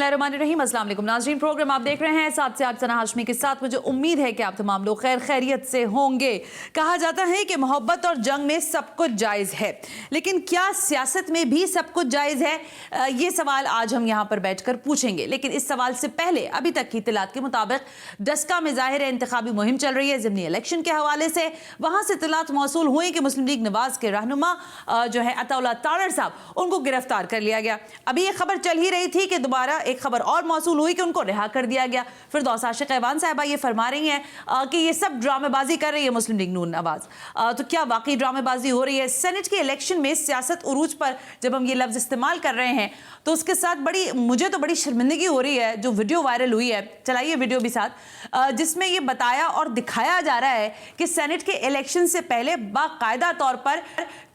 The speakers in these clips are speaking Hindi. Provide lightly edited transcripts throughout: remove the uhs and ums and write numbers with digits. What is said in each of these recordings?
बिस्मिल्लाहिर्रहमानिर्रहीम। अस्सलाम वालेकुम नाज़रीन, प्रोग्राम आप देख रहे हैं 7 से 8 सना हाशमी के साथ। मुझे उम्मीद है कि आप तमाम लोग खैर खैरियत से होंगे। कहा जाता है कि मोहब्बत और जंग में सब कुछ जायज़ है, लेकिन क्या सियासत में भी सब कुछ जायज़ है? ये सवाल आज हम यहाँ पर बैठकर पूछेंगे। लेकिन इस सवाल से पहले अभी तक की इत्तलात के मुताबिक डस्का में ज़ाहिर है इंतखाबी मुहिम चल रही है ज़िमनी इलेक्शन के हवाले से। वहाँ से इत्तलात मौसूल हुई कि मुस्लिम लीग नवाज के रहनुमा जो है अताउल्लाह तारड़ साहब, उनको गिरफ्तार कर लिया गया। अभी ये खबर चल ही रही थी कि दोबारा एक खबर और मौसूल हुई कि उनको रिहा कर दिया गया। फिरदौस आशिक ऐवान साहिबा ये फरमा रही हैं कि ये सब ड्रामेबाजी कर रही है मुस्लिम लीग नून नवाज। तो क्या वाकई ड्रामेबाजी हो रही है? सेनेट के इलेक्शन में सियासत उरूज पर जब हम ये लफ्ज इस्तेमाल कर रहे हैं तो उसके साथ मुझे तो बड़ी शर्मिंदगी हो रही है। जो वीडियो वायरल हुई है, चलाइए वीडियो भी साथ, जिसमें ये बताया और दिखाया जा रहा है कि सेनेट के इलेक्शन से पहले बाकायदा तौर पर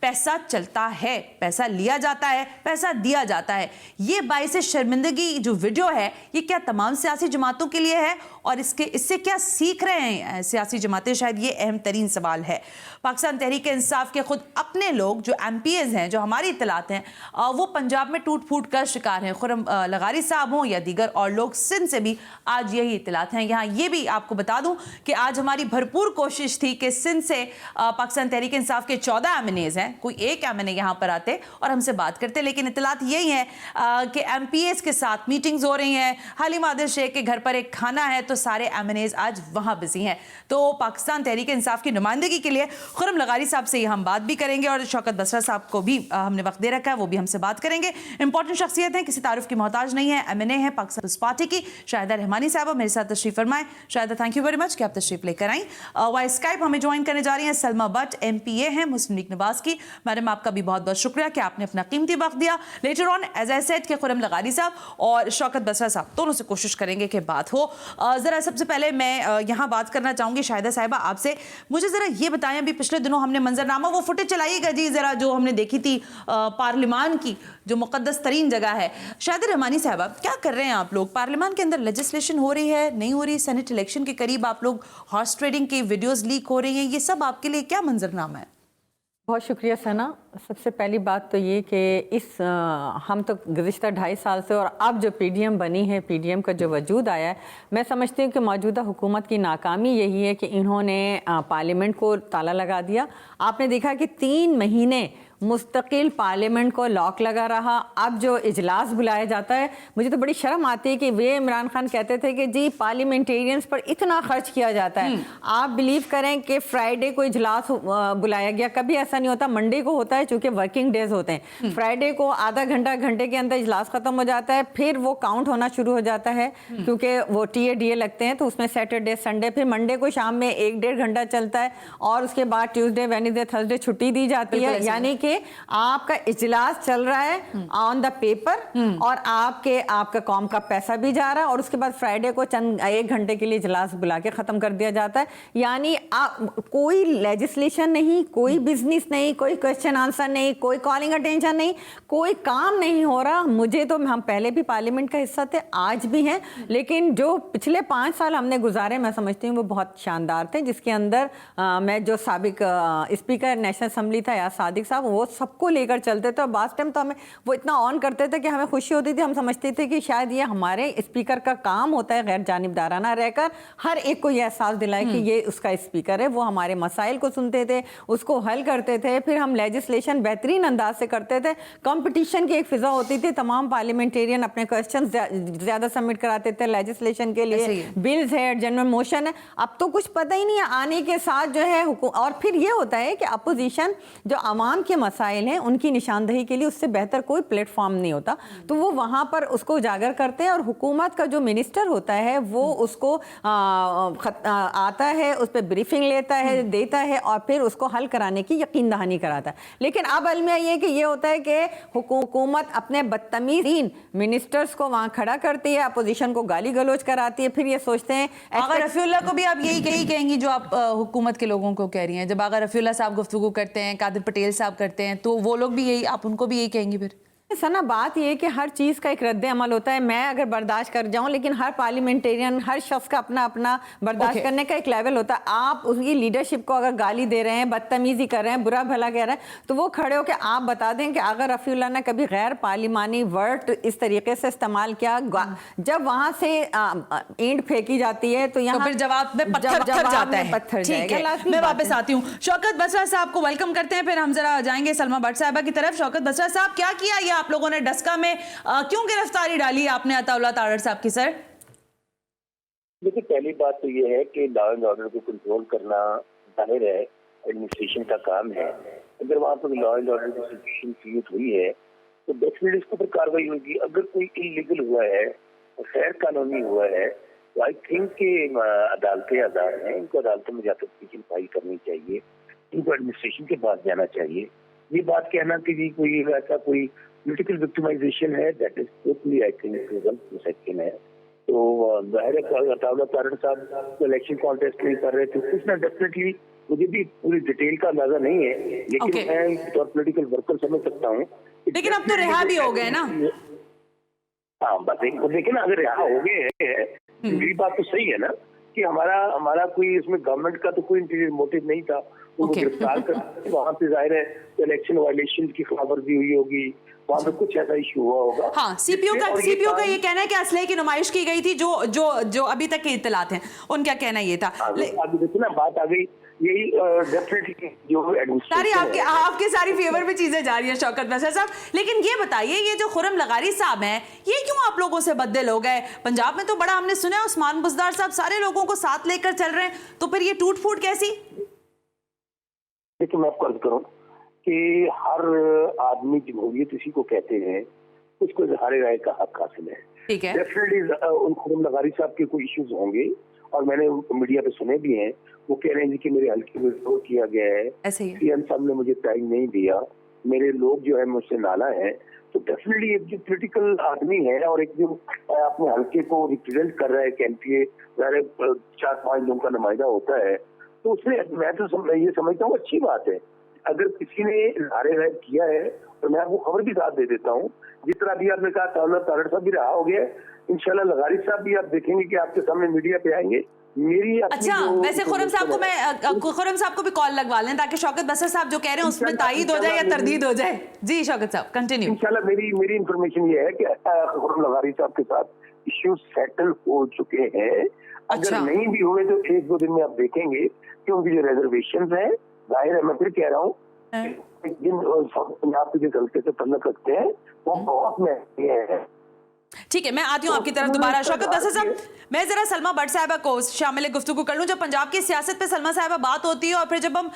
पैसा चलता है, पैसा लिया जाता है, पैसा दिया जाता है। ये बाइस शर्मिंदगी जो वीडियो है, ये क्या तमाम सियासी जमातों के लिए है और इससे क्या सीख रहे हैं सियासी जमातें? शायद ये अहम तरीन सवाल है। पाकिस्तान तहरीक इंसाफ के खुद अपने लोग जो MPs हैं, जो हमारी इत्तलात हैं, वो पंजाब में टूट फूट का शिकार हैं। खुर्रम लगारी साहब हों या दीगर और लोग, सिंध से भी आज यही इत्तलात हैं। यहाँ ये भी आपको बता दूं कि आज हमारी भरपूर कोशिश थी कि सिंध से पाकिस्तान तहरीक इंसाफ के 14 MNAs हैं, कोई एक MNA यहाँ पर आते और हमसे बात करते, लेकिन इत्तलात यही है कि MPs के साथ मीटिंग्स हो रही हैं। हलीमा आदिल शेख के घर पर एक खाना है तो सारे MNAs आज वहाँ बिजी हैं। तो पाकिस्तान तहरीक इंसाफ की नुमाइंदगी के लिए खुर्रम लगारी साहब से हम बात भी करेंगे और शौकत बसरा साहब को भी हमने वक्त दे रखा है, वो भी हमसे बात करेंगे। इंपॉर्टेंट शख्सियत है, किसी तारुफ की मोहताज नहीं है, MNA है पाकिस्तान पीपल्स पार्टी की शाहिदा रहमानी साहब मेरे साथ तशरीफ फरमाएं। Shahida, thank you very much कि आप तशरीफ लेकर आई। वाई स्काइप हमें ज्वाइन करने जा रही हैं सलमा बट, MPA हैं मुस्लिम लीग नवाज की। मैडम, आपका भी बहुत बहुत शुक्रिया कि आपने अपना कीमती वक्त दिया। Later on as I said के खुर्रम लगारी साहब और शौकत बसरा साहब दोनों से कोशिश करेंगे कि बात हो। ज़रा सबसे पहले मैं यहाँ बात करना चाहूँगी शाहिदा साहिबा आपसे। मुझे ज़रा ये बताएं, अभी पिछले दिनों हमने मंजरनामा, वो फुटेज चलाइएगा जी ज़रा, जो हमने देखी थी पार्लिमान की, जो मुकद्दस तरीन जगह है। शाहिदा रहमानी साहबा, क्या कर रहे हैं आप लोग? पार्लिमान के अंदर लेजिस्लेशन हो रही है, नहीं हो रही? सेनेट इलेक्शन के करीब आप लोग हॉर्स ट्रेडिंग की वीडियोस लीक हो रही हैं, ये सब आपके लिए क्या मंजरनामा है? बहुत शुक्रिया सना। सबसे पहली बात तो ये कि हम तो गुज़िश्ता 2.5 साल से, और अब जो PDM बनी है, PDM का जो वजूद आया है, मैं समझती हूँ कि मौजूदा हुकूमत की नाकामी यही है कि इन्होंने पार्लियामेंट को ताला लगा दिया। आपने देखा कि 3 महीने मुस्तकिल पार्लियामेंट को लॉक लगा रहा। अब जो इजलास बुलाया जाता है, मुझे तो बड़ी शर्म आती है कि वे इमरान खान कहते थे कि जी पार्लियामेंटेरियंस पर इतना खर्च किया जाता है। आप बिलीव करें कि फ्राइडे को इजलास बुलाया गया, कभी ऐसा नहीं होता। मंडे को होता है चूँकि वर्किंग डेज होते हैं। फ्राइडे को आधा घंटे के अंदर इजलास ख़त्म हो जाता है, फिर वो काउंट होना शुरू हो जाता है क्योंकि वो TADA लगते हैं, तो उसमें सैटरडे संडे, फिर मंडे को शाम में 1-1.5 घंटा चलता है और उसके बाद ट्यूसडे वेडनेसडे थर्सडे छुट्टी दी जाती है। यानी कि आपका इजलास चल रहा है ऑन द पेपर और आपका कौम का पैसा भी जा रहा है, और उसके बाद फ्राइडे को चंद 1 घंटे के लिए इजलास बुला के खत्म कर दिया जाता है। यानी कोई लेजिस्लेशन नहीं, कोई बिजनेस नहीं, कोई क्वेश्चन आंसर नहीं, कोई कॉलिंग अटेंशन नहीं, कोई काम नहीं हो रहा। मुझे तो, हम पहले भी पार्लियामेंट का हिस्सा थे, आज भी हैं, लेकिन जो पिछले 5 साल हमने गुजारे, मैं समझती हूँ वो बहुत शानदार थे। जिसके अंदर मैं जो साबिक स्पीकर नेशनल असम्बली था याद सादिक साहब, वो सबको लेकर चलते थे और बास टाइम तो हमें वो इतना ऑन करते थे कि हमें खुशी होती थी। हम समझते थे कि शायद ये हमारे स्पीकर का काम होता है गैर जानिबदाराना रहकर हर एक को ये एहसास दिलाए कि ये उसका स्पीकर है। वो हमारे मसाइल को सुनते थे, उसको हल करते थे, फिर हम लेजिस्लेशन बेहतरीन अंदाज से करते थे। कंपटीशन की एक फिजा होती थी, तमाम पार्लियामेंटेरियन अपने क्वेश्चन ज़्यादा सबमिट कराते थे लेजिस्लेशन के लिए। बिल्स है, जनरल मोशन है, अब तो कुछ पता ही नहीं है। आने के साथ जो है और फिर ये होता है कि अपोजिशन जो आवाम के मसाइल हैं उनकी निशानदही के लिए उससे बेहतर कोई प्लेटफॉर्म नहीं होता, तो वो वहाँ पर उसको उजागर करते हैं। और हुकूमत का जो मिनिस्टर होता है वो उसको आता है, उस पर ब्रीफिंग लेता है, देता है और फिर उसको हल कराने की यकीन दहानी कराता है। लेकिन अब अलमिया ये कि ये होता है कि हुकूमत अपने बदतमीज़ीन मिनिस्टर्स को वहाँ खड़ा करती है, अपोजिशन को गाली गलौज कराती है, फिर ये सोचते हैं। आगा रफ़ीउल्लाह को भी आप यही कहेंगी जो आप हुकूमत के लोगों को कह रही हैं? जब आगा रफ़ीउल्लाह साहब गुफ्तगू करते हैं, कादिर पटेल साहब करते हैं, तो वो लोग भी यही, आप उनको भी यही कहेंगी? फिर सना बात ये है कि हर चीज़ का एक रद्द अमल होता है। मैं अगर बर्दाश्त कर जाऊं, लेकिन हर पार्लियामेंटेरियन, हर शख्स का अपना अपना बर्दाश्त करने का एक लेवल होता है। आप उसकी लीडरशिप को अगर गाली दे रहे हैं, बदतमीजी कर रहे हैं, बुरा भला कह रहे हैं, तो वो खड़े होकर आप बता दें कि अगर रफ़ीउल्लाह ने कभी गैर पार्लिमानी वर्ड इस तरीके से इस्तेमाल किया, जब वहां से ईंट फेंकी जाती है तो यहाँ तो फिर जवाब में पत्थर जाता है। पत्थर ठीक है, जाएगा। मैं वापस आती हूँ। शौकत बसरा साहब को वेलकम करते हैं, फिर हम जरा जाएंगे सलमा भट्ट साहिबा की तरफ। शौकत बसरा साहब, क्या किया ये आप लोगों ने डस्का में, क्यों गिरफ्तारी डाली आपने अताउल्लाह तारड़ साहब की? सर देखिए, पहली बात तो ये है कि लॉ एंड ऑर्डर को कंट्रोल करना जाहिर है एडमिनिस्ट्रेशन का काम है। अगर वहाँ पर लॉ एंड ऑर्डर की सिचुएशन क्रिएट हुई है तो डेफिनेटली इसके ऊपर कार्रवाई होगी। अगर कोई इलीगल हुआ है और गैर कानूनी हुआ है तो आई थिंक कि अदालतें आजाद हैं, इनको अदालतों में जाकर पिटीशन फाइल करनी चाहिए, इनको एडमिनिस्ट्रेशन के पास जाना चाहिए। ये बात कहना कि जी कोई ऐसा कोई पॉलिटिकल विक्टिमाइजेशन है, that is totally I think गलत सेक्शन है। तो जाहिर है अताउल्लाह तारड़ साहब इलेक्शन कॉन्टेस्ट नहीं कर रहे थे, कुछ ना डेफिनेटली मुझे भी पूरी डिटेल का अंदाजा नहीं है, लेकिन मैं तो पॉलिटिकल वर्कर समझ सकता हूँ। लेकिन अब तो रिहा भी हो गए ना। हाँ, बस देखिए ना, अगर रिहा हो गए हैं, मेरी बात तो सही है ना कि हमारा कोई इसमें गवर्नमेंट का तो कोई इंटीरियर मोटिव नहीं था। उनको गिरफ्तार कर वहाँ पे जाहिर है इलेक्शन वायलेशन की खबरवर्जी हुई होगी, वहाँ पे कुछ ऐसा इशू हुआ होगा। हाँ, सीपीओ का ये कहना है कि असलहे की नुमाइश की गई थी, जो अभी तक के इत्तलात हैं, उनका कहना ये था। अभी देखिए ना, बात आ गई यही डेफिनेटली जो सारी आपके सारी फेवर में चीजें जा रही है शौकत बसरा साहब। लेकिन ये बताइए, ये जो खुर्रम लगारी साहब हैं, ये क्यों आप लोगों से बददिल हो गए? पंजाब में तो बड़ा हमने सुना है उस्मान बुज़दार साहब सारे लोगों को साथ लेकर चल रहे हैं, तो फिर ये टूट फूट कैसी? देखिए, मैं आपको अर्ज करूं कि हर आदमी जमहूरियत इसी को कहते हैं, उसको इज़हार राय का हक हासिल है। ठीक है, डेफिनेटली उन खुर्रम लगारी साहब के कोई इश्यूज होंगे और मैंने मीडिया पे सुने भी हैं। वो कह रहे हैं कि मेरे हल्के में विरोध किया गया है, सीएम साहब ने मुझे टाइम नहीं दिया, मेरे लोग जो है मुझसे नाला है। तो डेफिनेटली एक जो पॉलिटिकल आदमी है और एक जो अपने हल्के को रिप्रेजेंट कर रहा है, कैंपिए 4-5 लोगों का नुमाइंदा होता है, तो उसमें मैं तो ये समझता हूँ अच्छी बात है। अगर किसी ने इज़हार राय किया है, और मैं आपको खबर भी साथ दे देता हूँ, जिस तरह अभी आपने कहा अताउल्लाह तारड़ साहब भी रहा हो गया, इंशाल्लाह लगारी साहब भी आप देखेंगे कि आपके सामने मीडिया पे आएंगे। मेरी अच्छा, वैसे खुर्रम साहब को भी कॉल लगवा लें ताकि शौकत बसरा साहब जो कह रहे हैं उसमें तायीद हो जाए या तरदीद हो जाए। जी शौकत साहब, कंटिन्यू। इंशाल्लाह मेरी इंफॉर्मेशन ये है कि खुर्रम लगारी साहब के साथ इश्यूज सेटल हो चुके हैं। अगर नहीं भी हुए तो 1-2 दिन में आप देखेंगे कि उनकी जो रिजर्वेशन है, जाहिर है मैं फिर कह रहा हूँ, जिन पंजाब के जिस हल्के से तल्लुक रखते हैं वो बहुत महंगे हैं। ठीक है, मैं आती हूँ आपकी तरफ दोबारा। शौकत बसरा साहब, मैं जरा सलमा भट्ट साहिबा को शामिल गुफ्तगू कर लूँ। जब पंजाब की सियासत पे सलमा साहिबा बात होती है और फिर जब हम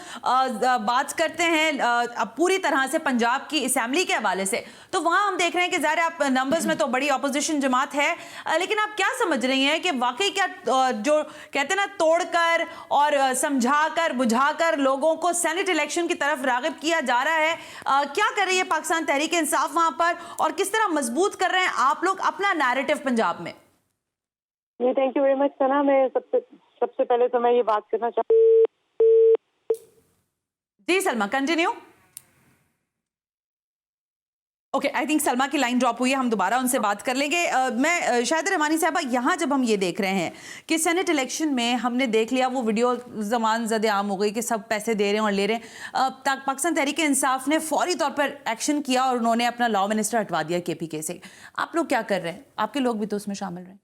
बात करते हैं पूरी तरह से पंजाब की असेंबली के हवाले से, तो वहाँ हम देख रहे हैं कि ज़ाहिर आप नंबर्स में तो बड़ी अपोजिशन जमात है, लेकिन आप क्या समझ रही हैं कि वाकई क्या जो कहते हैं ना तोड़कर और समझाकर बुझाकर लोगों को सेनेट इलेक्शन की तरफ राग़िब किया जा रहा है? क्या कर रही है पाकिस्तान तहरीक इंसाफ वहाँ पर, और किस तरह मजबूत कर रहे हैं आप लोग अपना नैरेटिव पंजाब में? जी, thank you very much Sana. मैं सबसे पहले तो मैं ये बात करना जी Salma, continue. Okay, I think Salma की लाइन ड्रॉप हुई है, हम दोबारा उनसे बात कर लेंगे। मैं शाहिद रहमानी साहबा, यहाँ जब हम ये देख रहे हैं कि सेनेट इलेक्शन में हमने देख लिया वो वीडियो ज़मान ज़द आम हो गई कि सब पैसे दे रहे हैं और ले रहे हैं, पाकिस्तान तहरीक इंसाफ ने फौरी तौर पर एक्शन किया और उन्होंने अपना लॉ मिनिस्टर हटवा दिया KPK से। आप लोग क्या कर रहे हैं? आपके लोग भी तो उसमें शामिल रहे।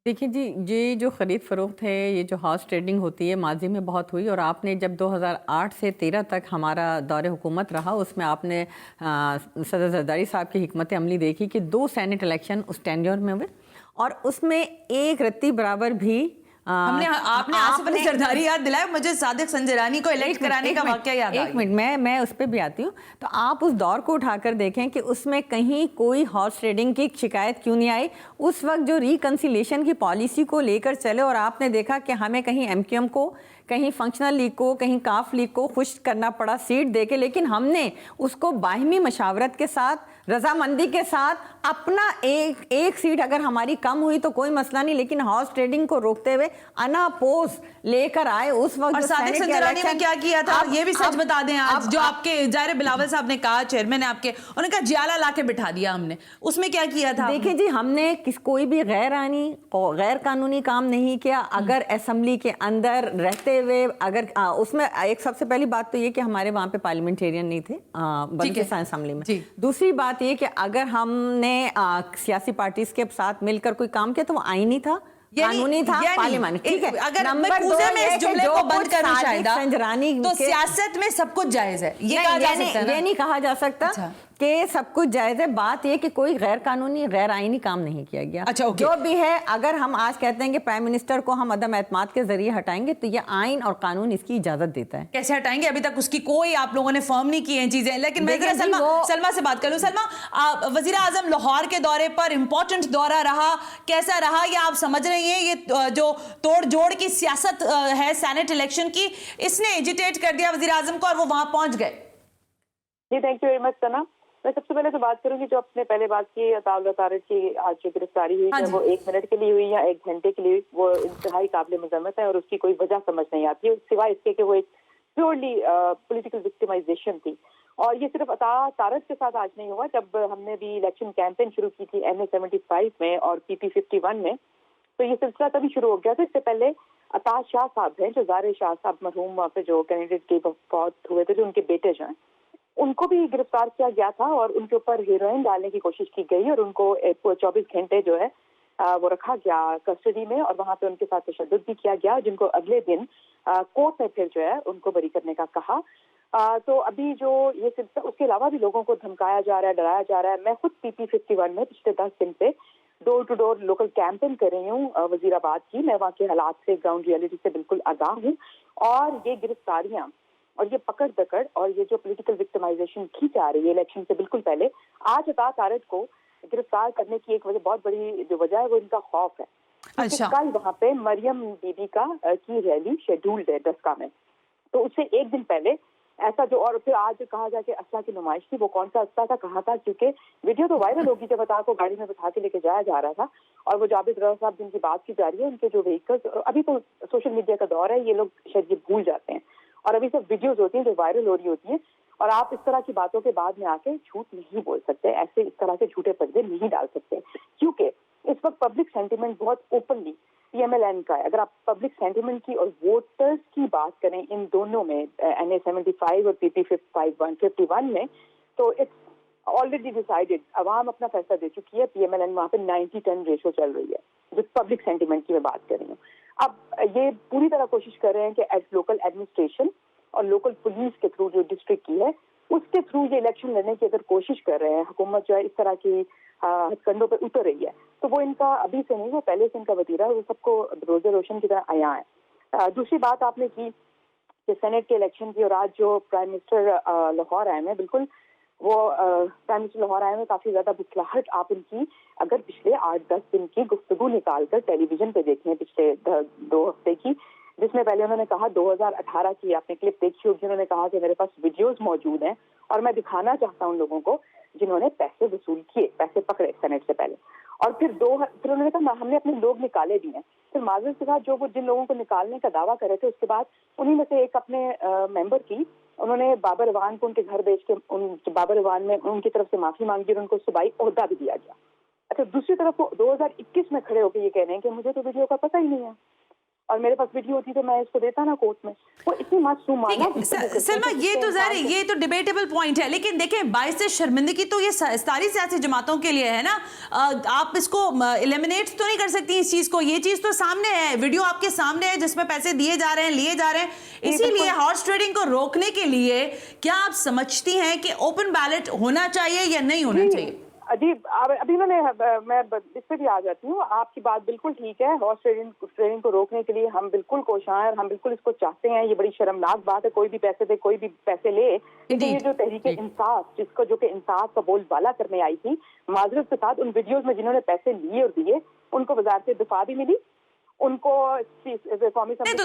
देखिए जी, ये जो ख़रीद फ़रोख्त है, ये जो हाउस ट्रेडिंग होती है, माजी में बहुत हुई, और आपने जब 2008 से 13 तक हमारा दौर हुकूमत रहा, उसमें आपने सदर जरदारी साहब की हिकमत अमली देखी कि 2 सेनेट इलेक्शन उस टेन्योर में हुए और उसमें एक रत्ती बराबर भी आपने आसिफ अली जरदारी याद दिलाया मुझे, सादिक संजरानी को इलेक्ट कराने का वाकया याद आ गया। एक मिनट, मैं उस पर भी आती हूँ। तो आप उस दौर को उठाकर देखें कि उसमें कहीं कोई हॉर्स ट्रेडिंग की शिकायत क्यों नहीं आई। उस वक्त जो रिकन्सिलेशन की पॉलिसी को लेकर चले और आपने देखा कि हमें कहीं MQM को कहीं फंक्शनल लीग को, कहीं काफ लीग को खुश करना पड़ा सीट देके, लेकिन हमने उसको बाहिमी मशावरत के साथ, रजामंदी के साथ, अपना एक सीट अगर हमारी कम हुई तो कोई मसला नहीं, लेकिन हॉर्स ट्रेडिंग को रोकते हुए अनापोज लेकर आए उस वक्त। और सादिक संजरानी ने क्या किया था ये भी सच बता दें आज, जो आपके जाहिर बिलावल साहब ने कहा, चेयरमैन ने आपके, उन्होंने कहा जियाला लाके बिठा दिया हमने, उसमें क्या किया था? देखिए जी, हमने कोई भी गैर कानूनी काम नहीं किया। अगर असेंबली के अंदर रहते हुए अगर उसमें एक सबसे पहली बात तो ये कि हमारे वहाँ पे पार्लियामेंटेरियन नहीं थे बलूचिस्तान असेंबली में। दूसरी बात ये कि अगर हमने सियासी पार्टीज के साथ मिलकर कोई काम किया तो वो आईनी था, कानूनी था, पार्लियामेंट। ठीक है, अगर नंबर 2 में इस जुमले को बंद करूं शायदा, तो सियासत में सब कुछ जायज है, ये कहा जा सकता है ना? ये नहीं कहा जा सकता कि सब कुछ जायज है। बात ये कि कोई गैर कानूनी, गैर आईनी काम नहीं किया गया। अच्छा, जो भी है, अगर हम आज कहते हैं कि प्राइम मिनिस्टर को हम अदम एतमाद के जरिए हटाएंगे तो ये आइन और कानून इसकी इजाजत देता है। कैसे हटाएंगे? अभी तक उसकी कोई आप लोगों ने फर्म नहीं की है चीजें। लेकिन मैं जरा सलमा से बात कर लूं। सलमा, वजीर आजम लाहौर के दौरे पर इंपॉर्टेंट दौरा रहा, कैसा रहा ये आप समझ रही हैं? ये जो तोड़ जोड़ की सियासत है सेनेट इलेक्शन की, इसने एजिटेट कर दिया वजीर आजम को और वो वहां पहुंच गए। जी, thank you very much Sana. मैं सबसे पहले तो बात करूंगी जो आपने पहले बात की अताउल्ला तारिक की आज जो गिरफ्तारी हुई है वो 1 मिनट के लिए हुई या 1 घंटे के लिए, वो इंतहाई काबिल मजम्मत है और उसकी कोई वजह समझ नहीं आती है सिवाय इसके कि वो एक प्योरली पॉलिटिकल विक्टिमाइजेशन थी। और ये सिर्फ तारक के साथ आज नहीं हुआ, जब हमने भी इलेक्शन कैंपेन शुरू की थी NA-75 में और PP-51 में, तो ये सिलसिला तभी शुरू हो गया था। इससे पहले अता शाह साहब हैं, जो ज़ाहिर शाह साहब मरहूम वहाँ पे जो कैंडिडेट के फौत हुए थे, जो उनके बेटे जो हैं, उनको भी गिरफ्तार किया गया था और उनके ऊपर हेरोइन डालने की कोशिश की गई और उनको 24 घंटे जो है वो रखा गया कस्टडी में और वहां पे उनके साथ तशद्दुद भी किया गया, जिनको अगले दिन कोर्ट में फिर जो है उनको बरी करने का कहा। तो अभी जो ये सिलसिला, उसके अलावा भी लोगों को धमकाया जा रहा है, डराया जा रहा है। मैं खुद PP-51 में पिछले 10 दिन से door to door local campaign कर रही हूँ वजीराबाद की। मैं वहाँ के हालात से, ग्राउंड रियलिटी से बिल्कुल आगाह हूँ। और ये गिरफ्तारियां और ये पकड़ दकड़ और ये जो पॉलिटिकल विक्टिमाइजेशन की जा रही है इलेक्शन से बिल्कुल पहले, आज अता तारिक को गिरफ्तार करने की एक वजह, बहुत बड़ी जो वजह है वो इनका खौफ है। अच्छा। कल वहाँ पे मरियम बीबी की रैली शेड्यूल्ड है दस्का में, तो उससे एक दिन पहले ऐसा जो, और फिर आज कहा जाए कि असला की नुमाइश थी, वो कौन सा असला था, कहाँ था, क्योंकि वीडियो तो वायरल होगी जब अता को गाड़ी में बैठा के लेके जाया जा रहा था। और वो जावेद रज़ा साहब जिनकी बात की जा रही है, उनके जो व्हीकल्स, अभी तो सोशल मीडिया का दौर है, ये लोग शायद ये भूल जाते हैं और अभी सब वीडियोज होती हैं जो वायरल हो रही होती है। और आप इस तरह की बातों के बाद में आके झूठ नहीं बोल सकते, ऐसे इस तरह के झूठे पर्दे नहीं डाल सकते, क्योंकि इस वक्त पब्लिक सेंटिमेंट बहुत ओपनली PMLN का है। अगर आप पब्लिक सेंटिमेंट की और वोटर्स की बात करें इन दोनों में, NA-75 और PP-51 में, तो इट्स ऑलरेडी डिसाइडेड, अवाम अपना फैसला दे चुकी है। PMLN वहाँ पे 90-10 रेशो चल रही है, जो पब्लिक सेंटिमेंट की मैं बात कर रही हूँ। अब ये पूरी तरह कोशिश कर रहे हैं कि लोकल एडमिनिस्ट्रेशन और लोकल पुलिस के थ्रू, जो डिस्ट्रिक्ट की है उसके थ्रू ये इलेक्शन लड़ने की अगर कोशिश कर रहे हैं, हुकूमत जो है इस तरह की हथकंडों पर उतर रही है, तो वो इनका अभी से नहीं, वो पहले से इनका वतीरा है, वो सबको रोजे रोशन की तरह आया है। दूसरी बात आपने की कि सेनेट के इलेक्शन की, और आज जो प्राइम मिनिस्टर लाहौर आए हैं, बिल्कुल वो प्राइम मिनिस्टर लाहौर आए में काफी ज्यादा बुखलाहट आप उनकी अगर पिछले 8-10 दिन की गुफ्तगू निकाल कर टेलीविजन पे देखें, पिछले 2 हफ्ते की, जिसमें पहले उन्होंने कहा 2018 की आपने क्लिप देखी होगी, उन्होंने कहा कि मेरे पास वीडियोस मौजूद हैं और मैं दिखाना चाहता हूं लोगों को जिन्होंने पैसे वसूल किए, पैसे पकड़े सेनेट से पहले। और फिर उन्होंने कहा हमने अपने लोग निकाले भी हैं। फिर माजूर के साथ जो वो जिन लोगों को निकालने का दावा कर रहे थे, उसके बाद उन्हीं में से एक अपने मेंबर की, उन्होंने बाबर अवान को उनके घर भेज के बाबर अवान में उनकी तरफ से माफी मांगी और उनको सूबाई ओहदा भी दिया गया। अच्छा, दूसरी तरफ वो 2021 में खड़े होकर ये कह रहे हैं कि मुझे तो वीडियो का पता ही नहीं है और मेरे पास वीडियो होती तो मैं इसको देता ना कोर्ट में। वो इतनी मासूम सलमा, ये तो ज़ाहिर ये तो डिबेटेबल पॉइंट है, लेकिन देखें बाइस से शर्मिंदगी तो ये सारी सियासी जमातों के लिए है ना। आप इसको एलिमिनेट तो नहीं कर सकती इस चीज को, ये चीज तो सामने है, वीडियो आपके सामने है जिसमें पैसे दिए जा रहे हैं, लिए जा रहे हैं। इसीलिए हॉर्स ट्रेडिंग को रोकने के लिए क्या आप समझती हैं कि ओपन बैलेट होना चाहिए या नहीं होना चाहिए? अजीब, अभी मैं इस पे भी आ जाती हूँ। आपकी बात बिल्कुल ठीक है, हॉर्स ट्रेडिंग को रोकने के लिए हम बिल्कुल कोशां हैं और हम बिल्कुल इसको चाहते हैं। ये बड़ी शर्मनाक बात है, कोई भी पैसे दे, कोई भी पैसे ले। लेकिन ये जो तहरीक इंसाफ, जिसको जो कि इंसाफ का बोलबाला करने आई थी, माजरत के साथ उन वीडियोज में जिन्होंने पैसे लिए और दिए, उनको वजारत दिफा भी मिली उनको कौमी नहीं तो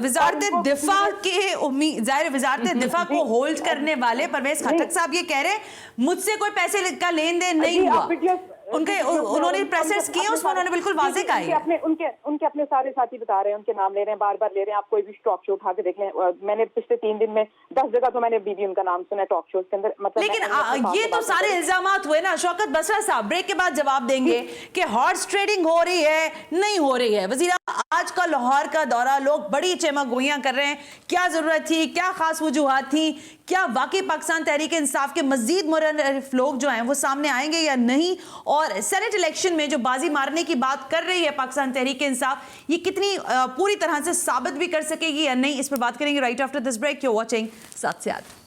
वजारत दिफा के उम्मीद जाहिर वजारत दिफा को होल्ड करने वाले परवेज खटक साहब ये कह रहे हैं मुझसे कोई पैसे का लेन देन नहीं हुआ। उन्होंने प्रेसेस किए उसमें उन्होंने बिल्कुल वाज़ेह कहा है। उनके अपने सारे साथी बता रहे हैं, उनके नाम ले रहे हैं, बार बार ले रहे हैं। आप कोई भी टॉक शो उठा के देख लें, मैंने पिछले 3 दिन में 10 जगह तो मैंने बीबी उनका नाम सुना टॉक शो के अंदर। मतलब लेकिन ये तो सारे इल्जामात हुए ना। शौकत बसरा साहब ब्रेक के बाद जवाब देंगे कि हॉर्स ट्रेडिंग हो रही है, नहीं हो रही है। वजीर आज का लाहौर का दौरा, लोग बड़ी चेमागोइयां कर रहे हैं, क्या जरूरत थी, क्या खास वजूहात थी, क्या वाकई पाकिस्तान तहरीक इंसाफ के मजीद मुरन्नफ लोग जो हैं वो सामने आएंगे या नहीं, और सेनेट इलेक्शन में जो बाजी मारने की बात कर रही है पाकिस्तान तहरीक इंसाफ, ये कितनी पूरी तरह से साबित भी कर सकेगी या नहीं, इस पर बात करेंगे right after this break. You watching Saath Se आठ।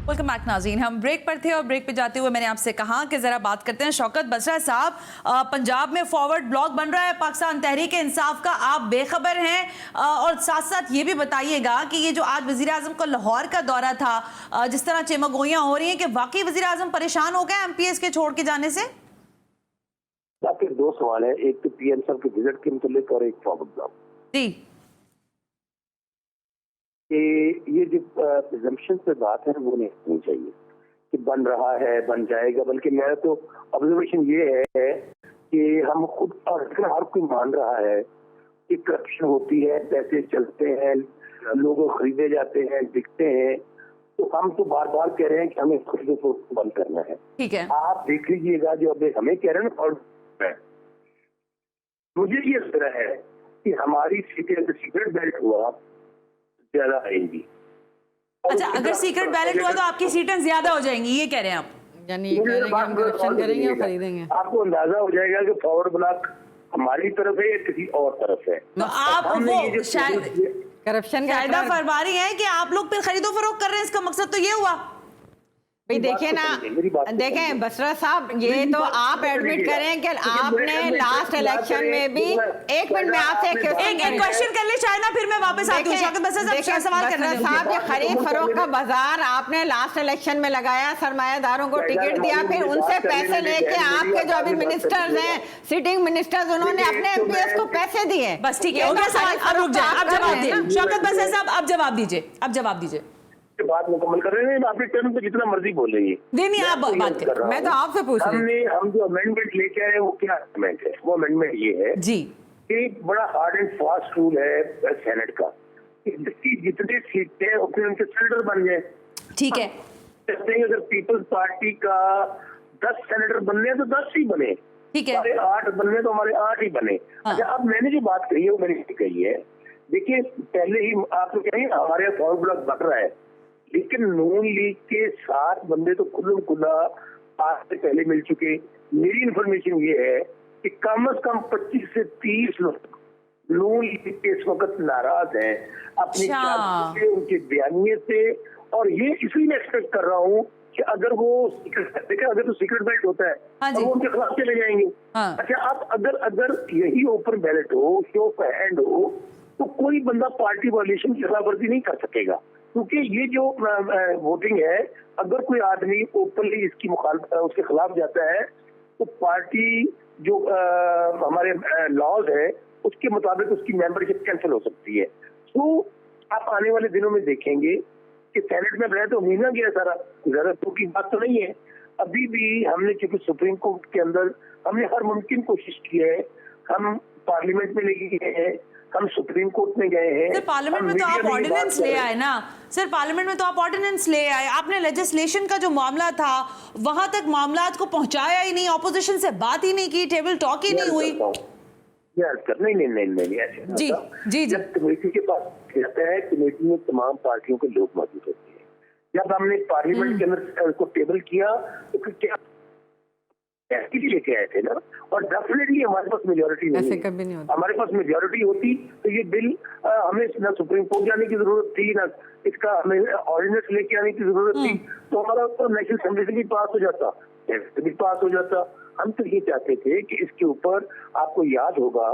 वेलकम बैक नाज़रीन। हम ब्रेक पर थे और ब्रेक पे जाते हुए मैंने आपसे कहा कि ज़रा बात करते हैं शौकत बसरा साहब, पंजाब में फॉरवर्ड ब्लॉक बन रहा है पाकिस्तान तहरीक इंसाफ का, आप बेखबर हैं, और साथ साथ ये भी बताइएगा कि ये जो आज वज़ीर आज़म का लाहौर का दौरा था, जिस तरह चेमागोइयाँ हो रही हैं कि वाकई वज़ीर आज़म परेशान हो गए MPS के छोड़ के जाने से। आपके 2 सवाल है, एक तो PM साहब के विजिट के मुतालिक और एक फॉरवर्ड ब्लॉक। जी, ये जो प्रिजम्पशन पे बात है वो नहीं होनी चाहिए कि बन रहा है, बन जाएगा, बल्कि मेरा तो ऑब्जर्वेशन ये है कि हम खुद और हर कोई मान रहा है कि करप्शन होती है, पैसे चलते हैं, लोग खरीदे जाते हैं, बिकते हैं, तो हम तो बार बार कह रहे हैं कि हमें खरीदो को बंद करना है। ठीक है, आप देख लीजिएगा जो अभी हमें कह रहे हैं ना, और मुझे ये लग रहा है कि हमारी सीटें सीक्रेट बेल्ट हुआ ज्यादा आएंगी। अच्छा, अगर सीक्रेट बैलेट हुआ तो आपकी सीटें ज्यादा हो जाएंगी, ये कह रहे हैं आप? यानी ये कह रहे हैं कि हम करप्शन करेंगे और खरीदेंगे। आपको अंदाजा हो जाएगा कि फॉरवर्ड ब्लॉक हमारी तरफ है या किसी और तरफ है। तो आप वो शायद करप्शन का कायदा फरमा रही हैं कि आप लोग फिर खरीदो फरोख्त कर रहे हैं, इसका मकसद तो ये हुआ। भाई देखिए ना, देखें बसरा साहब, ये तो आप एडमिट करें कि आपने लास्ट इलेक्शन में भी, एक मिनट में आपसे एक क्वेश्चन कर ले शायद ना, फिर मैं वापस आती हूं। शौकत बसरा साहब सवाल करना साहब, ये खरीद फरोख्त का बाजार आपने लास्ट इलेक्शन में लगाया, सरमायादारों को टिकट दिया, फिर उनसे पैसे लेके आपके जो अभी मिनिस्टर्स हैं, सिटिंग मिनिस्टर्स, उन्होंने अपने MPS को पैसे दिए। बस ठीक है, हो गया सवाल, अब रुक जाए, अब जवाब दीजिए शौकत बसरा साहब, अब जवाब दीजिए, अब जवाब दीजिए। बात मुकम्मल कर रहे हैं, अपने टर्म पे जितना मर्जी बोल रही है। नहीं, आप बात करें, मैं तो आपसे पूछ रही हूं। हम जो अमेंडमेंट लेके आए वो क्या अमेंडमेंट है? वो अमेंडमेंट ये है जी, एक बड़ा हार्ड एंड फास्ट रूल है सेनेट का, जिसकी जितनी सीटें हैं उतने उनके सेनेटर बन जाए। ठीक है, अगर पीपल्स पार्टी का 10 सेनेटर बनने हैं तो 10 ही बने, ठीक है, हमारे 8 बनने तो हमारे 8 ही बने। अच्छा, अब मैंने जो बात कही है वो मैंने कही है, देखिए पहले ही आप लोग कहेंगे हमारे यहाँ फॉरवर्ड ब्लॉक बढ़ रहा है, लेकिन नून लीग के 7 बंदे तो खुला आज से पहले मिल चुके। मेरी इंफॉर्मेशन ये है कि कम से कम 25 से 30 लोग नून लीग के इस वक्त नाराज हैं अपनी से, उनके बयानिए से, और ये इसलिए मैं एक्सपेक्ट कर रहा हूँ कि अगर वो अगर तो सीक्रेट बैलेट होता है तो वो उनके खिलाफ चले जाएंगे। अच्छा, अब अगर यही ओपन बैलेट हो, शो ऑफ हैंड हो, तो कोई बंदा पार्टी वायलेशन की खिलाफवर्जी नहीं कर सकेगा, क्योंकि ये जो वोटिंग है, अगर कोई आदमी ओपनली इसकी मुखालफत उसके खिलाफ जाता है तो पार्टी जो हमारे लॉज है उसके मुताबिक उसकी मेंबरशिप कैंसिल हो सकती है। तो आप आने वाले दिनों में देखेंगे कि सेनेट में रहे तो महीना गया सारा, जरूरत की बात तो नहीं है। अभी भी हमने, चूंकि सुप्रीम कोर्ट के अंदर हमने हर मुमकिन कोशिश की है, हम पार्लियामेंट में लेके गए हैं, हम सुप्रीम कोर्ट में गए हैं। सर पार्लियामेंट में तो आप ऑर्डिनेंस ले आए ना, सर पार्लियामेंट में तो आप ऑर्डिनेंस ले आए, आपने लेजिस्लेशन का जो मामला था वहां तक मामलात को पहुंचाया ही नहीं, ऑपोजिशन से बात ही नहीं की, टेबल टॉक ही नहीं हुई। नहीं, जी, जब कमेटी के पास कहता है, कमेटी में तमाम पार्टियों के लोग मौजूद होते हैं, जब हमने पार्लियामेंट के अंदर उसको टेबल किया तो फिर क्या लेके आए थे ना, और डेफिनेटली हमारे पास मेजोरिटी ऐसे नहीं कभी नहीं होता। हमारे पास मेजोरिटी होती तो ये बिल हमें ना सुप्रीम कोर्ट जाने की जरूरत थी, ना इसका हमें ऑर्डिनेंस लेके आने की जरूरत थी, तो हमारा तो नेशनल असेंबली से भी पास हो जाता, भी पास हो जाता। हम तो ये चाहते थे कि इसके ऊपर, आपको याद होगा,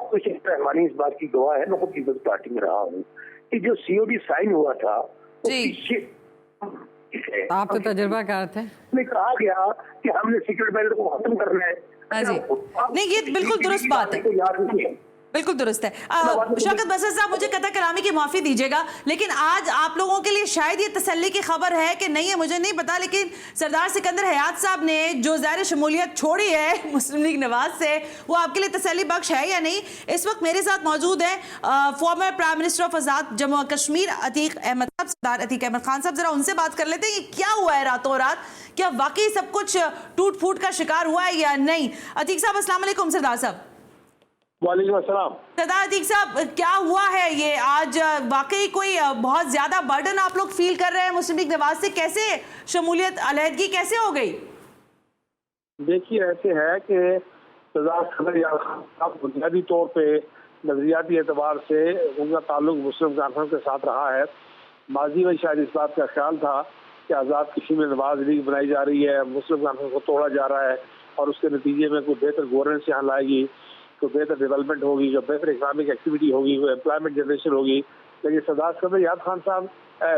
कुछ हमारी इस बात की गवाह है, मैं खुद पीपल्स पार्टी में रहा हूँ, कि जो COD साइन हुआ था आप तो तजुर्बाकार थे। में कहा गया कि हमने सीक्रेट बैलेट को खत्म करना है। हाँ जी, नहीं ये बिल्कुल दुरुस्त बात है, याद नहीं है, बिल्कुल दुरुस्त है। शौकत बसर साहब, मुझे कतई कलामी की माफी दीजिएगा, लेकिन आज आप लोगों के लिए शायद ये तसल्ली की खबर है कि नहीं है, मुझे नहीं पता, लेकिन सरदार सिकंदर हयात साहब ने जो ज़ाहिर शमूलियत छोड़ी है मुस्लिम लीग नवाज से, वो आपके लिए तसल्ली बख्श है या नहीं? इस वक्त मेरे साथ मौजूद है फॉर्मर प्राइम मिनिस्टर ऑफ आज़ाद जम्मू और कश्मीर अतीक अहमद साहब, सरदार अतीक अहमद खान साहब। जरा उनसे बात कर लेते हैं, ये क्या हुआ है रातों रात, क्या वाकई सब कुछ टूट फूट का शिकार हुआ है या नहीं? अतीक साहब अस्सलाम वालेकुम। सरदार साहब। वालेकुम अस्सलाम। सरदार अतीक साहब, क्या हुआ है ये आज? वाकई कोई बहुत ज्यादा बर्डन आप लोग फील कर रहे हैं मुस्लिम लीग नवाज से? कैसे शमूलियत अलहदगी कैसे हो गई? देखिए, ऐसे है कि सरदार सिकंदर साहब बुनियादी तौर पे नजरियाती एतबार से उनका ताल्लुक मुस्लिम कॉन्फ्रेंस के साथ रहा है। माजी में शायद इस बात का ख्याल था कि आज़ाद कश्मीर में नवाज लीग बनाई जा रही है, मुस्लिम कॉन्फ्रेंस को तोड़ा जा रहा है और उसके नतीजे में कोई बेहतर गवर्नेंस यहाँ लाएगी, तो बेहतर डेवलपमेंट होगी, जो बेहतर इकनॉमिक एक्टिविटी होगी, वो एम्प्लॉयमेंट जनरेशन होगी। लेकिन सरदार सिकंदर याद खान साहब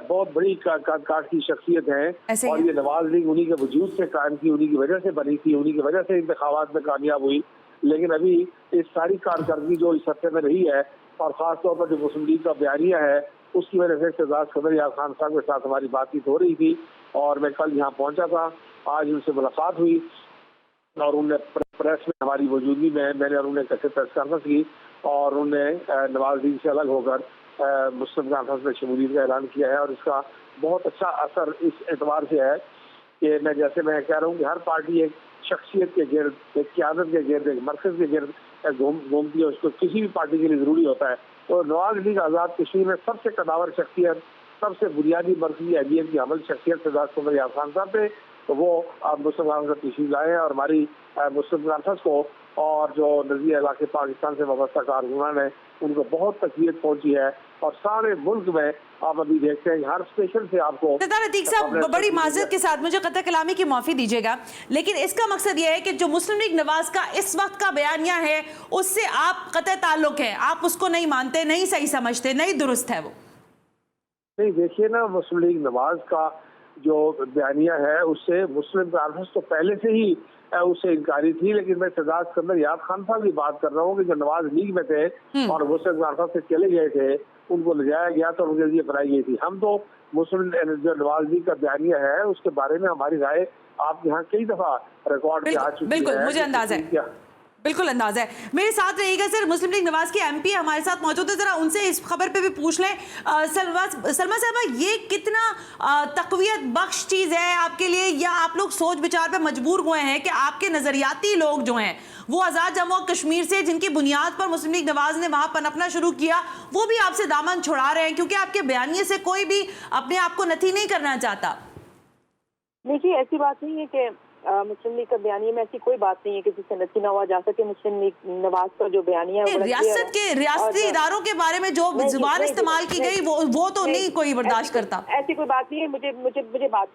बहुत बड़ी काट की शख्सियत हैं और ये नवाज लीग उन्हीं के वजूद से कायम की, उन्हीं की वजह से बनी थी, उन्हीं की वजह से इंतखाबात में कामयाब हुई। लेकिन अभी इस सारी कारकर्दगी जो इस हफ्ते में रही है और ख़ासतौर पर जो मुस्लिम लीग का बयानिया है, उसकी वजह से सरदार सिकंदर याद खान साहब के साथ हमारी बातचीत हो रही थी और मैं कल यहाँ पहुँचा था, आज उनसे मुलाकात हुई और उन्होंने प्रेस में हमारी मौजूदगी में मैंने और उन्हें कैसे प्रेस कॉन्फ्रेंस की और उन्होंने नवाज लीग से अलग होकर मुस्लिम कॉन्फ्रेंस में शमूलियत का ऐलान किया है। और इसका बहुत अच्छा असर इस एतबार से है कि मैं कह रहा हूँ कि हर पार्टी एक शख्सियत के गिर्द, एक क़यादत के गिर्द, एक मरकज़ के गिर्द घूमती है, उसको किसी भी पार्टी के लिए ज़रूरी होता है। तो नवाज लीग आज़ाद कश्मीर में सबसे कदावर शख्सियत, सबसे बुनियादी मरकज़ी अहमियत की अमल शख्सियत सरदार सिकंदर याद खान साहब थे, तो वो आप मुस्लिम कॉन्फ्रेंस तशरीफ लाए हैं और हमारी मुस्लिम कॉन्फ्रेंस को और जो नज़ीर इलाके पाकिस्तान से वाबस्ता कारकुनान है उनको बहुत तकलीफ पहुंची है और सारे मुल्क में आप अभी देखते हैं हर स्टेशन से आपको। सरदार अतीक साहब, बड़ी माजरत के साथ मुझे कतई कलामी की माफी दीजिएगा, लेकिन इसका मकसद यह है कि जो मुस्लिम लीग नवाज का इस वक्त का बयानिया है उससे आप कतई ताल्लुक है, आप उसको नहीं मानते, नहीं सही समझते, नहीं दुरुस्त है वो? नहीं, देखिए ना, मुस्लिम लीग नवाज का जो बयानिया है उससे मुस्लिम कॉन्फ्रेंस तो पहले से ही उससे इनकारी थी, लेकिन मैं सरदार सिकंदर याद खान साहब की बात कर रहा हूँ कि जो नवाज लीग में थे और मुस्लिम कॉन्फ्रेंस से चले गए थे, उनको ले जाया गया तो उनके लिए बनाई गई थी। हम तो मुस्लिम जो नवाज लीग का बयानिया है उसके बारे में हमारी राय आप यहाँ कई दफा रिकॉर्ड पे आ चुकी है। बिल्कुल, मुझे अंदाजा है, बिल्कुल अंदाजा है। मेरे साथ रहिएगा सर, मुस्लिम लीग नवाज के MP हमारे साथ मौजूद है, जरा उनसे इस खबर पे भी पूछ लें। सलमा साहबा, ये कितना तकवीयत बख्श चीज़ है आपके लिए, या आप लोग सोच विचार पे मजबूर हुए हैं कि आपके नजरियाती लोग जो हैं वो आज़ाद जम्मू और कश्मीर से, जिनकी बुनियाद पर मुस्लिम लीग नवाज ने वहाँ पनपना शुरू किया, वो भी आपसे दामन छुड़ा रहे हैं, क्योंकि आपके बयानिए से कोई भी अपने आप को नथी नहीं करना चाहता? देखिए, ऐसी बात नहीं है कि मुस्लिम लीग का बयानिया में ऐसी कोई बात नहीं है कि जिससे नथी न हुआ जा सके। मुस्लिम लीग नवाज का जो बयानिया है रियासत के रियासती इदारों के बारे में जो जुबान इस्तेमाल की गई वो तो नहीं कोई बर्दाश्त करता। ऐसी कोई बात नहीं है। मुझे बात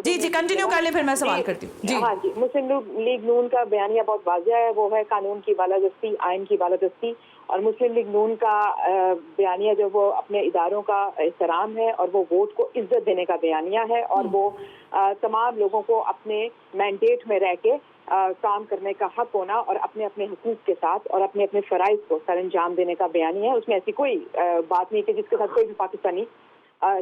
जी कंटिन्यू कर ले, फिर मैं सवाल करती हूँ जी। हाँ जी, मुस्लिम लीग नून का बयानिया बहुत वाज़ेह है, वो है कानून की बालादस्ती, आइन की बालादस्ती। और मुस्लिम लीग नून का बयानिया जो वो अपने इदारों का एहतराम है और वो वोट को इज्जत देने का बयानिया है और वो तमाम लोगों को अपने मैंडेट में रह के काम करने का हक होना और अपने अपने हुकूक के साथ और अपने अपने फ़राइज़ को सरअंजाम देने का बयानिया है। उसमें ऐसी कोई बात नहीं कि जिसके साथ कोई भी पाकिस्तानी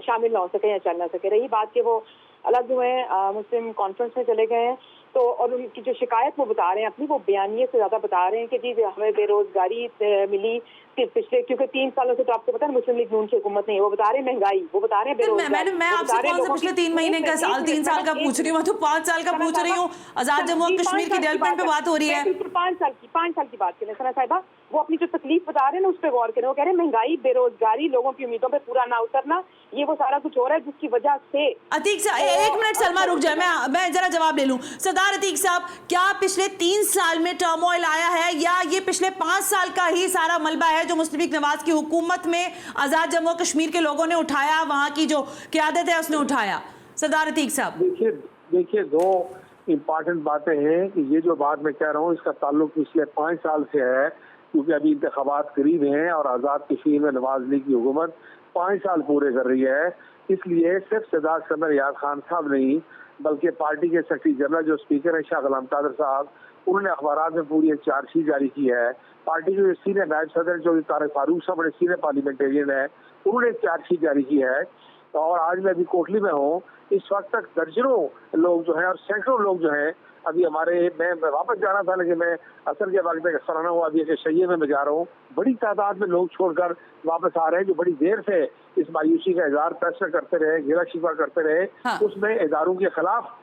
शामिल ना हो सके या चल ना सके। रही बात कि वो अलग हुए हैं, मुस्लिम कॉन्फ्रेंस में चले गए हैं, तो और उनकी जो शिकायत वो बता रहे हैं अपनी, वो बयानिए से ज्यादा बता रहे हैं कि जी हमें बेरोजगारी मिली पिछले, क्योंकि 3 सालों से तो आपको पता है मुस्लिम लीग नून की हुकूमत नहीं है। वो बता रहे हैं महंगाई, वो बता रहे हैं बेरोजगारी। मैडम मैं आपसे कौन सा पिछले 3 महीने का साल 3 साल का पूछ रही हूँ, मैं तो 5 साल का पूछ रही हूँ। आजाद जम्मू और कश्मीर की डेवलपमेंट पे बात हो रही है। 5 साल की बात करें सना साहिबा, वो अपनी जो तकलीफ बता रहे हैं ना उस पर गौर करें। वो कह रहे हैं महंगाई, बेरोजगारी, लोगों की उम्मीदों पे पूरा ना उतरना, ये वो सारा कुछ हो रहा है जिसकी वजह से। अतीक साहब 1 मिनट सलमा रुक जाए, मैं जरा जवाब ले लूं। सरदार अतीक साहब, क्या पिछले 3 साल में टर्मोइल आया है या ये पिछले 5 साल का ही सारा मलबा है जो मुस्लिम लीग नवाज की हुकूमत में आजाद जम्मू कश्मीर के लोगों ने उठाया, वहां की जो क़यादत है उसने उठाया? सरदार अतीक साहब देखिए 2 इम्पॉर्टेंट बातें हैं कि ये जो बात मैं कह रहा हूँ इसका ताल्लुक पिछले 5 साल से है, क्योंकि अभी इंतखाबात करीब हैं और आज़ाद कश्मीर में नवाज लीग की हुकूमत 5 साल पूरे कर रही है। इसलिए सिर्फ सरदार सदर याद खान साहब नहीं, बल्कि पार्टी के सेक्रेटरी जनरल जो स्पीकर है शाह गुलाम कादर साहब, उन्होंने अखबार में पूरी एक चार्जशीट जारी की है। पार्टी के जो सीनियर नायब सदर जो तारिक फारूक साहब बड़े सीनियर पार्लियामेंटेरियन है, उन्होंने एक चार्जशीट जारी की है। और आज मैं अभी कोटली में हूँ, इस वक्त तक दर्जनों लोग जो हैं और सैकड़ों लोग जो हैं अभी हमारे, मैं वापस जाना था लेकिन मैं असर के वक्त में सराहना हुआ, अभी शैये में मैं जा रहा हूँ। बड़ी तादाद में लोग छोड़कर वापस आ रहे हैं जो बड़ी देर से इस मायूसी का इजहार प्रेस में करते रहे, गिला शिकवा करते रहे। हाँ। उसमें इदारों के खिलाफ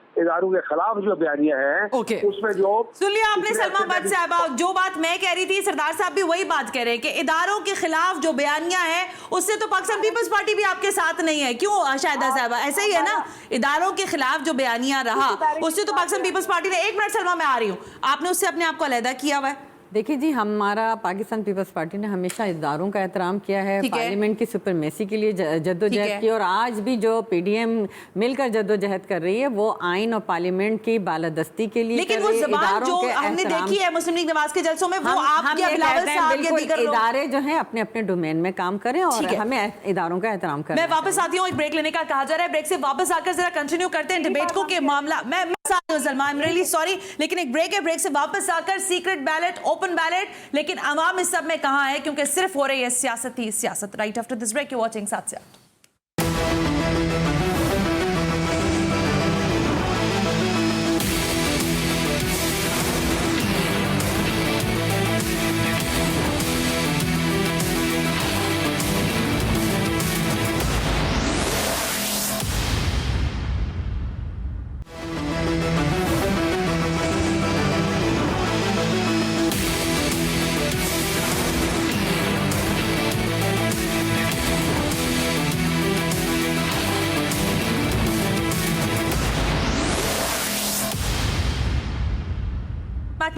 जो बयानिया है उसमें जो सुन लिया आपने सलमा भट्ट साहबा, जो बात मैं कह रही थी सरदार साहब भी वही बात कह रहे हैं कि इदारों के खिलाफ जो बयानिया है उससे तो पाकिस्तान पीपल्स पार्टी भी आपके साथ नहीं है। क्यों शाहिदा साहबा, ऐसा ही है ना? इदारों के खिलाफ जो बयानिया रहा उससे तो पाकिस्तान पीपल्स पार्टी ने, 1 मिनट सलमा मैं आ रही हूँ, आपने उससे अपने आप को अलहदा किया हुआ है। देखिए जी, हमारा पाकिस्तान पीपल्स पार्टी ने हमेशा इदारों का एहतराम किया है, पार्लियामेंट की सुपरमेसी के लिए जद्दोजहद की, और आज भी जो पीडीएम मिलकर जद्दोजहद कर रही है वो आइन और पार्लियामेंट की बालादस्ती के लिए। लेकिन वो ज़बान जो हमने देखी है मुस्लिम लीग नवाज के जलसों में, वो आपके बिलावल साहब के दीगर इदारे जो हैं अपने अपने डोमेन में काम करें और हमें इदारों का एहतराम करें। मैं वापस आती हूँ, एक ब्रेक लेने का कहा जा रहा है, ब्रेक से वापस आकर जरा कंटिन्यू करते हैं डिबेट को के मामला। मैं Salman, I am really sorry, लेकिन एक ब्रेक है, ब्रेक से वापस आकर सीक्रेट बैलेट, ओपन बैलेट, लेकिन अवाम इस सब में कहां है, क्योंकि सिर्फ हो रही है सियासत ही सियासत। Right after this break you watching Saath Se.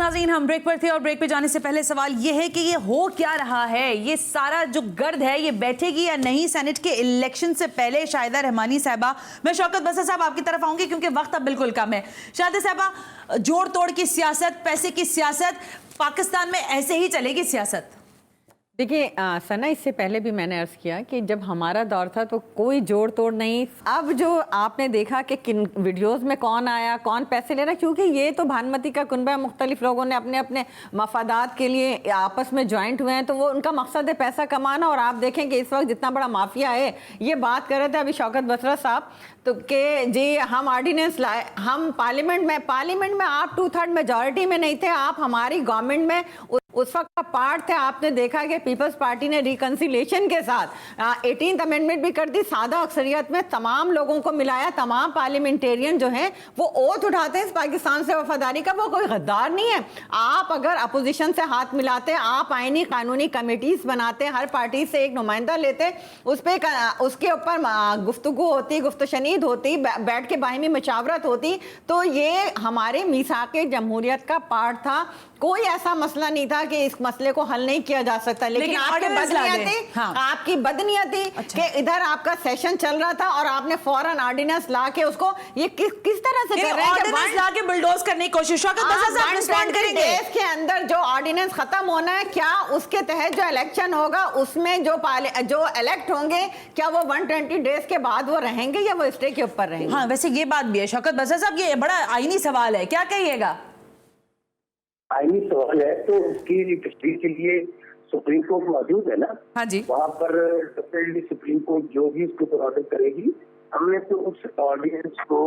नाज़रीन, हम ब्रेक पर थे और ब्रेक पे जाने से पहले सवाल ये है कि ये हो क्या रहा है, ये सारा जो गर्द है ये बैठेगी या नहीं सेनेट के इलेक्शन से पहले? शाहिदा रहमानी साहबा, मैं शौकत बसर साहब आपकी तरफ आऊंगी क्योंकि वक्त अब बिल्कुल कम है। शाहिदा साहबा, जोड़ तोड़ की सियासत, पैसे की सियासत, पाकिस्तान में ऐसे ही चलेगी सियासत? देखिए सना, इससे पहले भी मैंने अर्ज़ किया कि जब हमारा दौर था तो कोई जोड़ तोड़ नहीं। अब जो आपने देखा कि किन वीडियोस में कौन आया, कौन पैसे ले रहा है, क्योंकि ये तो भानुमती का कुनबा, मुख्तलिफ लोगों ने अपने अपने मफादात के लिए आपस में ज्वाइंट हुए हैं, तो वो उनका मकसद है पैसा कमाना। और आप देखें कि इस वक्त जितना बड़ा माफिया है, ये बात कर रहे थे अभी शौकत बसरा साहब तो कि जी हम ऑर्डिनेंस लाए, हम पार्लियामेंट में आप 2/3 मेजॉरिटी में नहीं थे, आप हमारी गवर्नमेंट में उस वक्त का पार्ट थे। आपने देखा कि पीपल्स पार्टी ने रिकंसिलेशन के साथ 18th अमेंडमेंट भी कर दी, सादा अक्सरियत में तमाम लोगों को मिलाया। तमाम पार्लियामेंटेरियन जो हैं वो ओथ उठाते हैं इस पाकिस्तान से वफादारी का, वो कोई गद्दार नहीं है। आप अगर अपोजिशन से हाथ मिलाते, आप आईनी कानूनी कमेटीज बनाते, हर पार्टी से एक नुमाइंदा लेते, उस पर उसके ऊपर गुफ्तगू होती, गुफ्तशनीद होती, बैठ के बाहिमी मशावरत होती, तो ये हमारे मीसाके जमहूरियत का पार्ट था। कोई ऐसा मसला नहीं था कि इस मसले को हल नहीं किया जा सकता। लेकिन आपकी बदनीयती कि इधर आपका सेशन चल रहा था और आपने फौरन ऑर्डिनेंस ला के उसको, ये किस तरह से कर रहे हैं? ऑर्डिनेंस ला के बुलडोज करने की कोशिश के अंदर जो ऑर्डिनेंस खत्म होना है, क्या उसके तहत जो इलेक्शन होगा उसमें जो इलेक्ट होंगे, क्या वो 120 डेज के बाद वो रहेंगे या वो स्टे के ऊपर रहेंगे? हाँ, वैसे ये बात भी है शौकत बसर साहब, ये बड़ा आईनी सवाल है, क्या कहिएगा? आईनी सवाल है तो उसकी तस्दीक के लिए सुप्रीम कोर्ट मौजूद है ना। हाँ जी, वहाँ पर डेफिनेटली सुप्रीम कोर्ट जो भी इसको ऑर्डर करेगी, हमने तो उस ऑर्डिनेंस को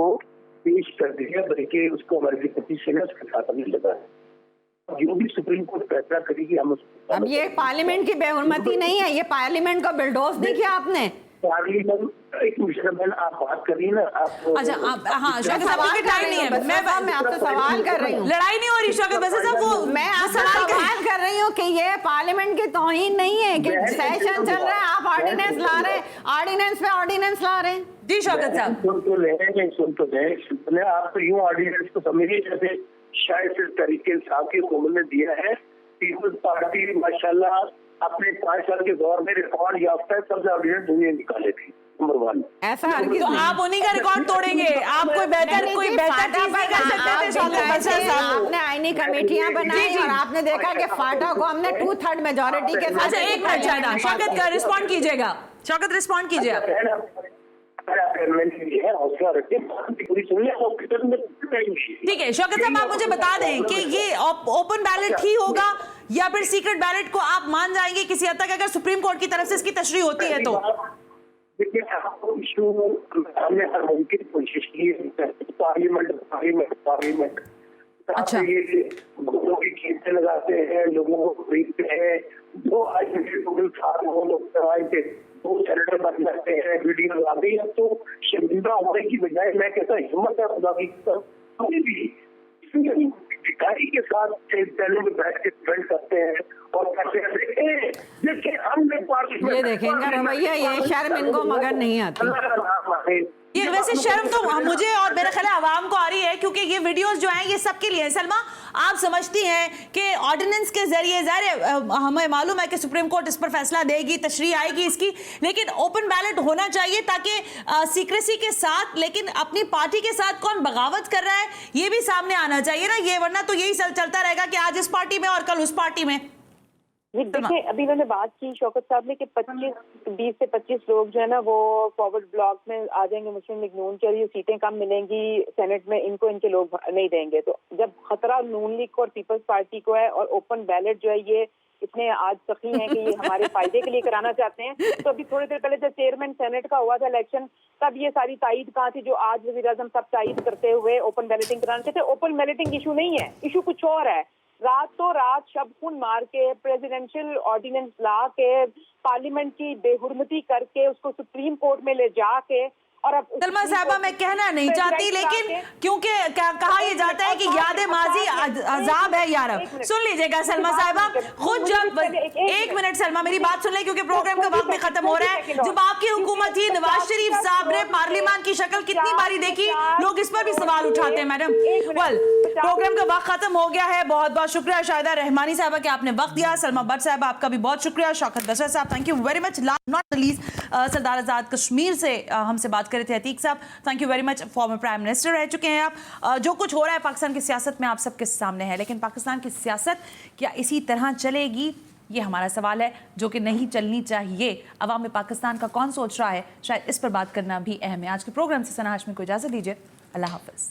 पेश कर दिया, बल्कि उसको हमारे पटिशन है उसके साथ हमें लगा है। जो भी सुप्रीम कोर्ट फैसला करेगी हम उसको। अब ये पार्लियामेंट की बेहुरमती नहीं है, ये पार्लियामेंट का बिल्डोज देखिए आपने। पार्लियामेंट एक मिनट, आप बात करिए ना आप। अच्छा आप, हाँ शौकत साहब आपके टाइम नहीं है, मैं आपसे सवाल कर रही हूँ। लड़ाई नहीं हो रही शौकत बसर साहब, वो मैं आपसे सवाल कर रही हूँ कि ये पार्लियामेंट की तौहीन नहीं है कि सेशन चल रहा है, आप ऑर्डिनेंस ला रहे हैं, ऑर्डिनेंस पे ऑर्डिनेंस ला रहे हैं। जी शौकत साहब। सुन तो ले आप तो यूँ ऑर्डिनेंस को समझिए जैसे शायद इस तरीके से आपकी हुकूमत ने दिया है। पीपल्स पार्टी माशाल्लाह अपने 5 साल के दौर में रिकॉर्ड याफ्ता है, सबसे ऑर्डिनेंस दुनिया निकाले थे नंबर 1। ऐसा हर किसी तो आप उन्हीं का रिकॉर्ड तोड़ेंगे, आप कोई बेहतर चीज नहीं कर सकते थे शौकत बसर साहब। आपने आईनी कमेटियां बनाई और आपने देखा कि फाटा को हमने 2/3 मेजोरिटी के साथ। अच्छा एक मिनट चाहना शौकत का रिस्पॉन्ड कीजिएगा, शौकत रिस्पॉन्ड कीजिए। ठीक है शौकत साहब, आप मुझे बता दें कि ये ओपन बैलेट ही होगा या फिर सीक्रेट बैलेट को आप मान जाएंगे किसी हद तक अगर सुप्रीम कोर्ट की तरफ से इसकी तशरीह होती है तो? देखिए हमने हर मुमकिन कोशिश की है, पार्लियामेंट अच्छा। ये लोगों की कीमतें लगाते हैं, लोगों को खरीदते हैं। जो आज टोटल 4 लोग आए थे, 2 सेनेटर बन जाते हैं, वीडियो आ गई। अब तो शर्मिंदा होने की बजाय मैं कहता हिम्मत है खुदा की कभी भी भिखारी के साथ पहले में बैठ के स्पेंड करते हैं और कहते हैं देखिए हमने ये देखें इनका रवैया, ये शर्म इनको मगर नहीं आती। ये वैसे शर्म तो मुझे और मेरा ख्याल है आवाम को आ रही है, क्योंकि ये वीडियोस जो हैं ये सबके लिए है। सलमा आप समझती हैं कि ऑर्डिनेंस के जरिए ज़ाहिर हमें मालूम है कि सुप्रीम कोर्ट इस पर फैसला देगी, तशरीह आएगी इसकी, लेकिन ओपन बैलेट होना चाहिए ताकि सीक्रेसी के साथ, लेकिन अपनी पार्टी के साथ कौन बगावत कर रहा है ये भी सामने आना चाहिए ना, ये वरना तो यही चलता रहेगा कि आज इस पार्टी में और कल उस पार्टी में। देखिए अभी इन्होंने बात की शौकत साहब ने कि 20 से 25 लोग जो है ना वो फॉरवर्ड ब्लॉक में आ जाएंगे मुस्लिम लीग नून के, और ये सीटें कम मिलेंगी सेनेट में, इनको इनके लोग नहीं देंगे। तो जब खतरा नून लीग को और पीपल्स पार्टी को है और ओपन बैलेट जो है ये इतने आज सखी हैं कि ये हमारे फायदे के लिए कराना चाहते हैं, तो अभी थोड़ी देर पहले जब चेयरमैन सेनेट का हुआ था इलेक्शन, तब ये सारी तायद कहाँ थी जो आज वज़ीर आज़म सब तायद करते हुए ओपन बैलेटिंग कराना चाहते हैं। ओपन बैलेटिंग इशू नहीं है, इशू कुछ और है। रात शब खून मार के प्रेसिडेंशियल ऑर्डिनेंस ला के पार्लियामेंट की बेहुरमती करके उसको सुप्रीम कोर्ट में ले जाके, और अब सलमा साहबा मैं कहना नहीं चाहती, लेकिन क्योंकि कहा यह जाता है कि याद माजी अजाब है यार। सुन लीजिएगा सलमा साहबा, खुद जब 1 मिनट सलमा मेरी बात सुन ले क्योंकि प्रोग्राम का वक्त भी खत्म हो रहा है। जब आपकी हुकूमत थी, नवाज शरीफ साहब ने पार्लियामान की शक्ल कितनी बारी देखी, लोग इस पर भी सवाल उठाते हैं मैडम। वेल प्रोग्राम का वक्त खत्म हो गया है। बहुत बहुत शुक्रिया शाहिदा रहमानी साहबा कि आपने वक्त दिया। सलमा बट साहब आपका भी बहुत शुक्रिया। शौकत बसर साहब thank you very much. Not least Sardar Azad Kashmir से हमसे बात करे थे अतीक साहब, thank you very much. Former prime minister रह चुके हैं आप। जो कुछ हो रहा है पाकिस्तान की सियासत में आप सबके सामने है, लेकिन पाकिस्तान की सियासत क्या इसी तरह चलेगी, ये हमारा सवाल है जो कि नहीं चलनी चाहिए। अवाम में पाकिस्तान का कौन सोच रहा है, शायद इस पर बात करना भी अहम है। आज के प्रोग्राम से सना हाशमी को इजाजत दीजिए। अल्लाह हाफिज।